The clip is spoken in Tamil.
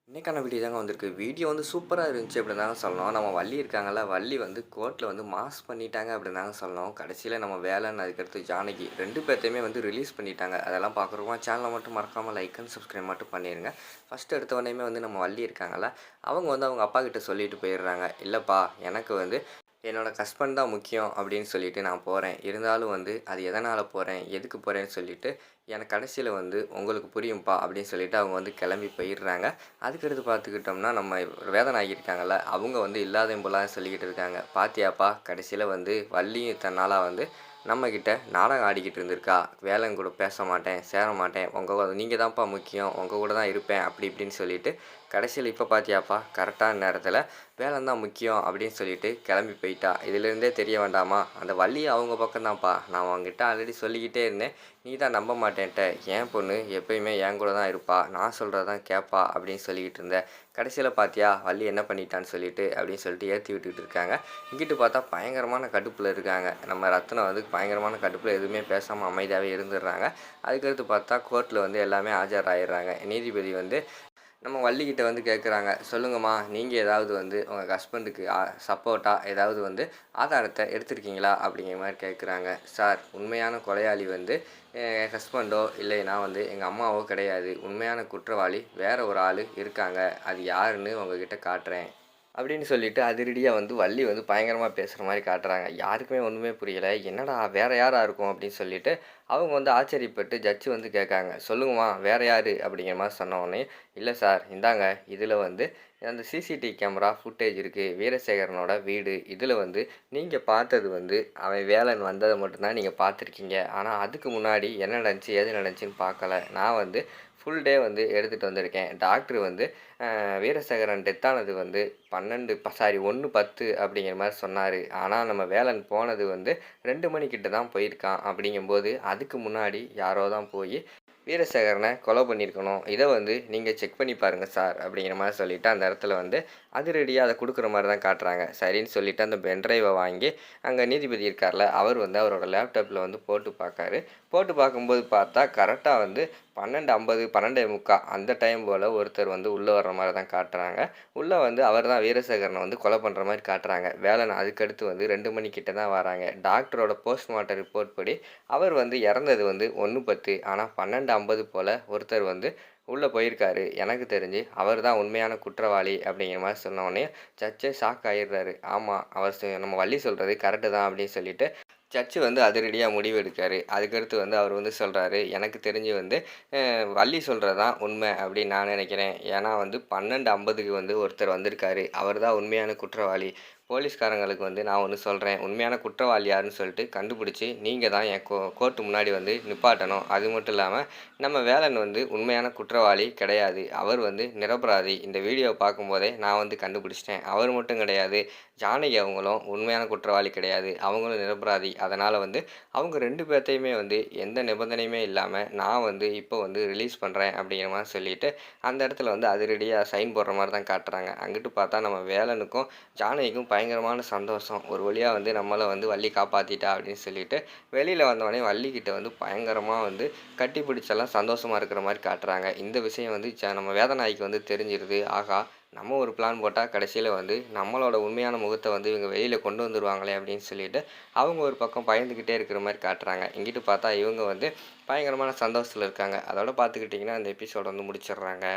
இன்னைக்கான வீடியோ தாங்க வந்திருக்கு. வீடியோ வந்து சூப்பரா இருந்துச்சு அப்படின்னு தாங்க சொல்லணும். நம்ம வள்ளி இருக்காங்கல்ல, வள்ளி வந்து கோர்ட்ல வந்து மாஸ் பண்ணிட்டாங்க அப்படின்னு தாங்க சொல்லணும். கடைசியில நம்ம வேலன், அதுக்கடுத்து ஜானகி 2 பேத்தையுமே வந்து ரிலீஸ் பண்ணிட்டாங்க. அதெல்லாம் பார்க்குறவங்க சேனலை மட்டும் மறக்காம லைக் அண்ட் சப்ஸ்கிரைப் மட்டும் பண்ணிடுங்க. ஃபர்ஸ்ட் எடுத்த உடனேயுமே வந்து நம்ம வள்ளி இருக்காங்கல்ல, அவங்க வந்து அவங்க அப்பா கிட்ட சொல்லிட்டு போயிடுறாங்க. இல்லைப்பா, எனக்கு வந்து என்னோட ஹஸ்பண்ட் தான் முக்கியம் அப்படின்னு சொல்லிட்டு நான் போகிறேன். இருந்தாலும் வந்து அது எதனால் போகிறேன், எதுக்கு போகிறேன்னு சொல்லிட்டு எனக்கு கடைசியில் வந்து உங்களுக்கு புரியும்ப்பா அப்படின்னு சொல்லிட்டு அவங்க வந்து கிளம்பி போயிடுறாங்க. அதுக்கடுத்து பார்த்துக்கிட்டோம்னா நம்ம வேதநாயகி இருக்காங்கல்ல, அவங்க வந்து இல்லாதையும் போலாம் சொல்லிக்கிட்டு இருக்காங்க. பாத்தியாப்பா, கடைசியில் வந்து வள்ளியும் தன்னால வந்து நம்மக்கிட்ட நாடகம் ஆடிக்கிட்டு இருந்திருக்கா. வேலன் கூட பேச மாட்டேன், சேர மாட்டேன், நீங்கள் தான்ப்பா முக்கியம், உங்கள் கூட தான் இருப்பேன் அப்படி இப்படின்னு சொல்லிட்டு கடைசியில் இப்போ பார்த்தியாப்பா, கரெக்டான நேரத்தில் வேலன் தான் முக்கியம் அப்படின்னு சொல்லிட்டு கிளம்பி போயிட்டா. இதிலேருந்தே தெரிய வேண்டாமா, அந்த வள்ளி அவங்க பக்கம்தான்ப்பா. நான் அவங்ககிட்ட ஆல்ரெடி சொல்லிக்கிட்டே இருந்தேன், நீ தான் நம்ப மாட்டேன்ட்ட. என் பொண்ணு எப்பயுமே என் கூட தான் இருப்பா, நான் சொல்கிறது தான் கேட்பா அப்படின்னு சொல்லிக்கிட்டு இருந்தேன். கடைசியில் பார்த்தியா வள்ளி என்ன பண்ணிட்டான்னு சொல்லிட்டு அப்படின்னு சொல்லிட்டு ஏற்றி விட்டுக்கிட்டு இருக்காங்க. இங்கிட்டு பார்த்தா பயங்கரமான கடுப்பில் இருக்காங்க. நம்ம ரத்னம் வந்து பயங்கரமான கடுப்பில் எதுவுமே பேசாமல் அமைதியாகவே இருந்துடுறாங்க. அதுக்கடுத்து பார்த்தா கோர்ட்டில் வந்து எல்லாமே ஆஜராகிடுறாங்க. நீதிபதி வந்து நம்ம வள்ளிக்கிட்ட வந்து கேட்குறாங்க, சொல்லுங்கம்மா, நீங்கள் ஏதாவது வந்து உங்கள் ஹஸ்பண்டுக்கு சப்போர்ட்டாக ஏதாவது வந்து ஆதாரத்தை எடுத்திருக்கீங்களா அப்படிங்கிற மாதிரி கேட்குறாங்க. சார், உண்மையான கொலையாளி வந்து என் ஹஸ்பண்டோ இல்லைன்னா வந்து எங்கள் அம்மாவோ கிடையாது. உண்மையான குற்றவாளி வேற ஒரு ஆள் இருக்காங்க. அது யாருன்னு உங்ககிட்ட காட்டுறேன் அப்படின்னு சொல்லிட்டு அதிரடியாக வந்து வள்ளி வந்து பயங்கரமாக பேசுகிற மாதிரி காட்டுறாங்க. யாருக்குமே ஒன்றுமே புரியலை. என்னடா வேறு யாராக இருக்கும் அப்படின்னு சொல்லிட்டு அவங்க வந்து ஆச்சரியப்பட்டு ஜட்ஜு வந்து கேட்காங்க, சொல்லுங்கம்மா வேறு யார் அப்படிங்கிற மாதிரி சொன்ன உடனே, இல்லை சார், இந்தாங்க இதில் வந்து அந்த சிசிடிவி கேமரா ஃபுட்டேஜ் இருக்குது, வீரசேகரனோட வீடு. இதில் வந்து நீங்கள் பார்த்தது வந்து அவன் வேலன் வந்ததை மட்டும்தான் நீங்கள் பார்த்துருக்கீங்க. ஆனால் அதுக்கு முன்னாடி என்ன நடந்துச்சு ஏது நடந்துச்சின்னு பார்க்கல. நான் வந்து ஃபுல் டே வந்து எடுத்துகிட்டு வந்திருக்கேன். டாக்டர் வந்து வீரசேகரன் டெத்தானது வந்து 1:10 அப்படிங்கிற மாதிரி சொன்னார். ஆனால் நம்ம வேலன் போனது வந்து 2 மணிக்கிட்ட தான் போயிருக்கான். அப்படிங்கும்போது அதுக்கு முன்னாடி யாரோ தான் போய் வீரசேகரனை கொலை பண்ணியிருக்கணும். இதை வந்து நீங்கள் செக் பண்ணி பாருங்கள் சார் அப்படிங்கிற மாதிரி சொல்லிவிட்டு அந்த இடத்துல வந்து அதிரடியாக அதை கொடுக்குற மாதிரி தான் காட்டுறாங்க. சரின்னு சொல்லிவிட்டு அந்த பென்ட்ரைவை வாங்கி அங்கே நீதிபதி இருக்கார்ல, அவர் வந்து அவரோட லேப்டாப்பில் வந்து போட்டு பார்க்காரு. போட்டு பார்க்கும்போது பார்த்தா கரெக்டாக வந்து 12:50 12:45 அந்த டைம் போல் ஒருத்தர் வந்து உள்ளே வர்ற மாதிரி தான் காட்டுறாங்க. உள்ளே வந்து அவர் தான் வீரசேகரனை வந்து கொலை பண்ணுற மாதிரி காட்டுறாங்க. வேலன் அதுக்கடுத்து வந்து 2 மணிக்கிட்ட தான் வராங்க. டாக்டரோட போஸ்ட்மார்ட்டம் ரிப்போர்ட் படி அவர் வந்து இறந்தது வந்து 1:10. ஆனால் 12:50 போல் ஒருத்தர் வந்து உள்ளே போயிருக்காரு. எனக்கு தெரிஞ்சு அவர் தான் உண்மையான குற்றவாளி அப்படிங்கிற மாதிரி சொன்னோடனே ஜட்ஜே ஷாக் ஆகிடுறாரு. ஆமாம், அவர் நம்ம வள்ளி சொல்கிறது கரெக்டு தான் அப்படின்னு சொல்லிட்டு ஜட்ஜு வந்து அதிரடியாக முடிவு எடுக்காரு. அதுக்கடுத்து வந்து அவர் வந்து சொல்கிறாரு, எனக்கு தெரிஞ்சு வந்து வள்ளி சொல்கிறது தான் உண்மை அப்படின்னு நான் நினைக்கிறேன். ஏன்னா வந்து 12:50க்கு வந்து ஒருத்தர் வந்திருக்காரு. அவர் தான் உண்மையான குற்றவாளி. போலீஸ்காரங்களுக்கு வந்து நான் ஒன்று சொல்கிறேன், உண்மையான குற்றவாளி யாருன்னு சொல்லிட்டு கண்டுபிடிச்சி நீங்கள் தான் என் கோர்ட்டு முன்னாடி வந்து நிப்பாட்டணும். அது மட்டும் இல்லாமல் நம்ம வேலன் வந்து உண்மையான குற்றவாளி கிடையாது. அவர் வந்து நிரபராதி. இந்த வீடியோவை பார்க்கும்போதே நான் வந்து கண்டுபிடிச்சிட்டேன். அவர் மட்டும் கிடையாது, ஜானகி அவங்களும் உண்மையான குற்றவாளி கிடையாது. அவங்களும் நிரபராதி. அதனால் வந்து அவங்க 2 பேர்த்தையுமே வந்து எந்த நிபந்தனையுமே இல்லாமல் நான் வந்து இப்போ வந்து ரிலீஸ் பண்ணுறேன் அப்படிங்கிற மாதிரி சொல்லிவிட்டு அந்த இடத்துல வந்து அதிரடியாக சைன் போடுற மாதிரி தான் காட்டுறாங்க. அங்கிட்டு பார்த்தா நம்ம வேலனுக்கும் ஜானகிக்கும் பயங்கரமான சந்தோஷம். ஒரு வழியாக வந்து நம்மளை வந்து வள்ளி காப்பாற்றிட்டா அப்படின்னு சொல்லிட்டு வெளியில் வந்தவொடனே வள்ளிக்கிட்ட வந்து பயங்கரமாக வந்து கட்டி பிடிச்செல்லாம் சந்தோஷமாக இருக்கிற மாதிரி காட்டுறாங்க. இந்த விஷயம் வந்து நம்ம வேதநாய்க்கு வந்து தெரிஞ்சிருது. ஆகா, நம்ம ஒரு பிளான் போட்டால் கடைசியில் வந்து நம்மளோட உண்மையான முகத்தை வந்து இவங்க வெளியில் கொண்டு வந்துடுவாங்களே அப்படின்னு சொல்லிட்டு அவங்க ஒரு பக்கம் பயந்துக்கிட்டே இருக்கிற மாதிரி காட்டுறாங்க. இங்கிட்டு பார்த்தா இவங்க வந்து பயங்கரமான சந்தோஷத்தில் இருக்காங்க. அதோட பார்த்துக்கிட்டிங்கன்னா அந்த எபிசோட வந்து முடிச்சிடுறாங்க.